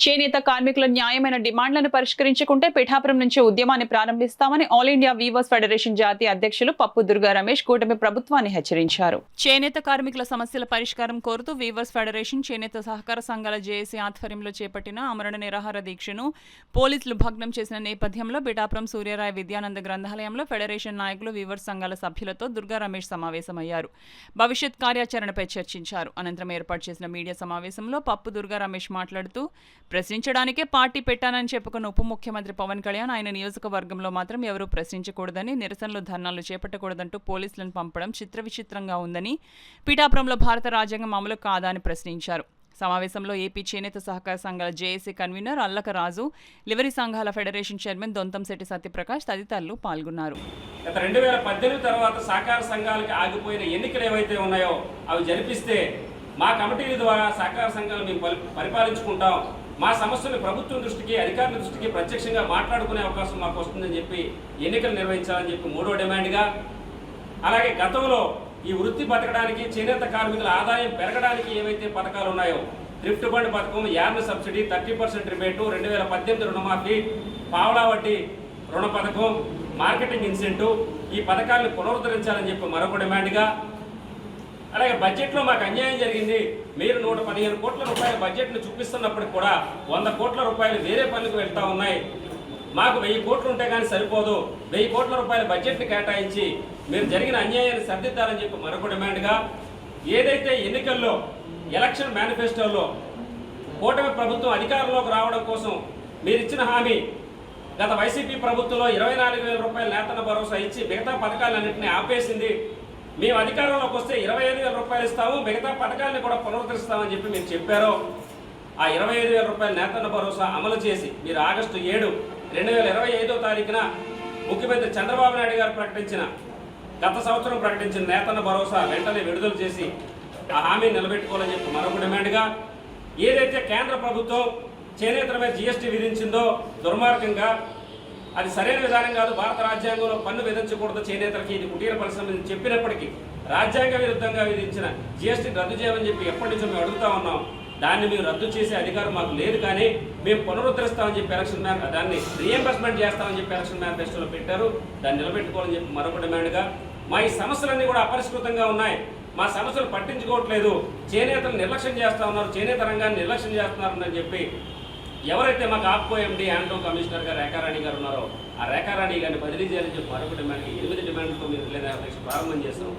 చేనేత కార్మికుల న్యాయమైన డిమాండ్లను పరిష్కరించుకుంటే పిఠాపురం నుంచి ఉద్యమాన్ని ప్రారంభిస్తామని ఆల్ ఇండియా వీవర్స్ ఫెడరేషన్ జాతీయ అధ్యక్షులు పప్పు దుర్గా రమేష్ కూటమి ప్రభుత్వాన్ని హెచ్చరించారు. చేనేత కార్మికుల సమస్యల పరిష్కారం కోరుతూ వీవర్స్ ఫెడరేషన్ చేనేత సహకార సంఘాల జేఏసీ ఆధ్వర్యంలో చేపట్టిన ఆమరణ నిరాహార దీక్షను పోలీసులు భగ్నం చేసిన నేపథ్యంలో పిఠాపురం సూర్యరాయ విద్యానంద గ్రంథాలయంలో ఫెడరేషన్ నాయకులు వీవర్స్ సంఘాల సభ్యులతో దుర్గా రమేష్ సమావేశమయ్యారు. భవిష్యత్ కార్యాచరణపై చర్చించారు. అనంతరం ఏర్పాటు చేసిన మీడియా సమావేశంలో పప్పు దుర్గా రమేష్ మాట్లాడుతూ ప్రశ్నించడానికే పార్టీ పెట్టానని చెప్పుకున్న ఉప ముఖ్యమంత్రి పవన్ కళ్యాణ్ ఆయన నియోజకవర్గంలో మాత్రం ఎవరూ ప్రశ్నించకూడదని, నిరసనలు ధర్నాలు చేపట్టకూడదంటూ పోలీసులను పంపడం చిత్రవిచిత్రంగా ఉందని, పిఠాపురంలో భారత రాజ్యాంగం అమలు కాదా అని ప్రశ్నించారు. సమావేశంలో ఏపీ చేనేత సహకార సంఘాల జేఏసీ కన్వీనర్ అల్లక రాజు, లివరీ సంఘాల ఫెడరేషన్ చైర్మన్ దొంతంశెట్టి సత్యప్రకాష్ తదితరులు పాల్గొన్నారు. 2018 తర్వాత సహకార సంఘాలకి ఆగిపోయిన ఎన్నికలు ఏవైతే ఉన్నాయో అవి జరిపిస్తే మా కమిటీల ద్వారా సహకార సంఘాలు మేము పరిపాలించుకుంటాం, మా సమస్యలు ప్రభుత్వం దృష్టికి అధికారుల దృష్టికి ప్రత్యక్షంగా మాట్లాడుకునే అవకాశం మాకు వస్తుందని చెప్పి ఎన్నికలు నిర్వహించాలని చెప్పి మూడో డిమాండ్గా, అలాగే గతంలో ఈ వృత్తి బతకడానికి చేనేత కార్మికుల ఆదాయం పెరగడానికి ఏవైతే పథకాలు ఉన్నాయో థ్రిఫ్ట్ ఫండ్ పథకం, యార్న్ సబ్సిడీ, 30% రిబేటు, 2018 రుణమాఫీ, పావలా వడ్డీ రుణ పథకం, మార్కెటింగ్ ఇన్సెంటివ్, ఈ పథకాలను పునరుద్ధరించాలని చెప్పి మరొక డిమాండ్గా, అలాగే బడ్జెట్లో మాకు అన్యాయం జరిగింది, మీరు 115 కోట్ల రూపాయల బడ్జెట్ను చూపిస్తున్నప్పటికి కూడా 100 కోట్ల రూపాయలు వేరే పనులకు వెళ్తూ ఉన్నాయి, మాకు 1000 కోట్లు ఉంటే కానీ సరిపోదు, 1000 కోట్ల రూపాయల బడ్జెట్ని కేటాయించి మీరు జరిగిన అన్యాయాన్ని సరిదిద్దాలని చెప్పి మరొక డిమాండ్గా, ఏదైతే ఎన్నికల్లో ఎలక్షన్ మేనిఫెస్టోలో కూటమి ప్రభుత్వం అధికారంలోకి రావడం కోసం మీరు ఇచ్చిన హామీ గత వైసీపీ ప్రభుత్వంలో 24,000 రూపాయల నేతన్న భరోసా ఇచ్చి మిగతా పథకాలన్నింటినీ ఆపేసింది, మేము అధికారంలోకి వస్తే 25,000 రూపాయలు ఇస్తాము, మిగతా పథకాలను కూడా పునరుద్ధరిస్తామని చెప్పి మీరు చెప్పారో ఆ 25,000 రూపాయల నేతన్న భరోసా అమలు చేసి మీరు ఆగస్టు 7, 2025వ తారీఖున ముఖ్యమంత్రి చంద్రబాబు నాయుడు గారు గత సంవత్సరం ప్రకటించిన నేతన్న భరోసా వెంటనే విడుదల చేసి ఆ హామీని నిలబెట్టుకోవాలని చెప్పి మరొక డిమాండ్గా, ఏదైతే కేంద్ర ప్రభుత్వం చేనేతల మీద జీఎస్టీ విధించిందో దుర్మార్గంగా, అది సరైన విధానం కాదు, భారత రాజ్యాంగంలో పన్ను విధించకూడదు చేనేతలకి, ఇది కుటీర పరిశ్రమ చెప్పినప్పటికీ రాజ్యాంగ విరుద్ధంగా విధించిన జీఎస్టీని రద్దు చేయమని చెప్పి ఎప్పటి నుంచో మేము అడుగుతా ఉన్నాం. దాన్ని మీరు రద్దు చేసే అధికారం మాకు లేదు, కానీ మేము పునరుద్ధరిస్తామని చెప్పి దాన్ని రీఎంబర్స్మెంట్ చేస్తామని చెప్పి ఎలక్షన్ మేనిఫెస్టోలో పెట్టారు, దాన్ని నిలబెట్టుకోవాలని చెప్పి మరొక డిమాండ్గా, మా ఈ సమస్యలన్నీ కూడా అపరిష్కృతంగా ఉన్నాయి, మా సమస్యలు పట్టించుకోవట్లేదు, చేనేతలు నిర్లక్ష్యం చేస్తూ ఉన్నారు, చేనేత రంగాన్ని నిర్లక్ష్యం చేస్తున్నారని చెప్పి ఎవరైతే మాకు ఆప్కో ఎండి హ్యాండ్లూమ్ కమిషనర్గా రేఖారాణి గారు ఉన్నారో ఆ రేఖారాణి గారిని బదిలీ చేయాలని చెప్పి మరొక డిమాండ్కి 8 డిమాండ్లతో మీరు రిలే ప్రారంభం చేస్తాం.